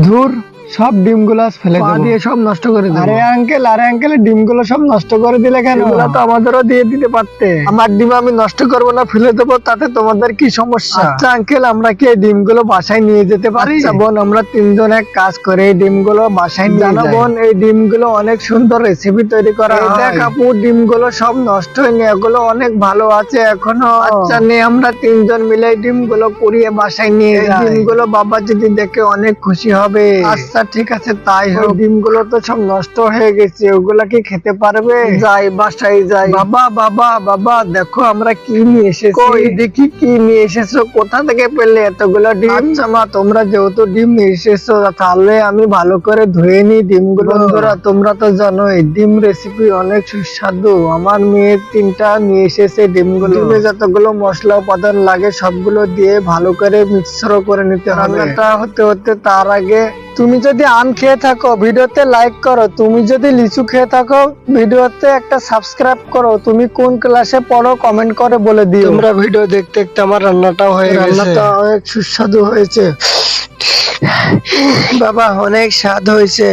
ধুর, সব ডিমগুলো ফেলে দিয়ে সব নষ্ট করে দিল। আরে আঙ্কেল ডিমগুলো সব নষ্ট করে দিলে কেন? এগুলো তো আমাদেরও দিয়ে দিতে পারতে। আমার ডিম আমি নষ্ট করবো না, ফেলে দেবো, তাতে তোমাদের কি সমস্যা? আচ্ছা আঙ্কেল, আমরা কি এই ডিমগুলো বাসায় নিয়ে যেতে পারি? আচ্ছা বোন, আমরা তিনজন এক কাজ করে এই ডিমগুলো বাসায় নিয়ে যাই। বোন, এই ডিমগুলো অনেক সুন্দর রেসিপি তৈরি করা হয়। দেখ আপু, ডিমগুলো সব নষ্ট হয়নি, এগুলো অনেক ভালো আছে এখনো। আচ্ছা নে, আমরা তিনজন মিলে এই ডিমগুলো পুড়িয়ে বাসায় নিয়ে যাই। ডিমগুলো বাবা যদি দেখে অনেক খুশি হবে। আচ্ছা ঠিক আছে, তাই হোক। ডিমগুলো তো সব নষ্ট হয়ে গেছে, ওগুলা কি খেতে পারবে? যাই, বাসায় যাই। বাবা দেখো আমরা কি নিয়ে এসেছি। কই দেখি কি নিয়ে এসেছো, কোথা থেকে পেলে এতগুলো ডিম? আচ্ছা মা, তোমরা যেহেতু ডিম নিয়ে এসেছো, তাহলে আমি ভালো করে ধুয়ে নিই ডিমগুলো। বন্ধুরা, তোমরা তো জানো এই ডিম রেসিপি অনেক সুস্বাদু। আমার মেয়ে 3টা নিয়ে এসেছে ডিমগুলো। ডিমে যতগুলো মশলা উপাদান লাগে সবগুলো দিয়ে ভালো করে মিক্সচার করে নিতে হবে। রান্নাটা হতে হতে তার আগে তুমি যদি আম খেয়ে থাকো ভিডিওতে লাইক করো, তুমি যদি লিচু খেয়ে থাকো ভিডিওতে একটা সাবস্ক্রাইব করো, তুমি কোন ক্লাসে পড়ো কমেন্ট করে বলে দিও। তোমরা ভিডিও দেখতে দেখতে আমার রান্নাটাও হয়ে গেছে। রান্নাটা অনেক সুস্বাদু হয়েছে বাবা, অনেক স্বাদ হয়েছে।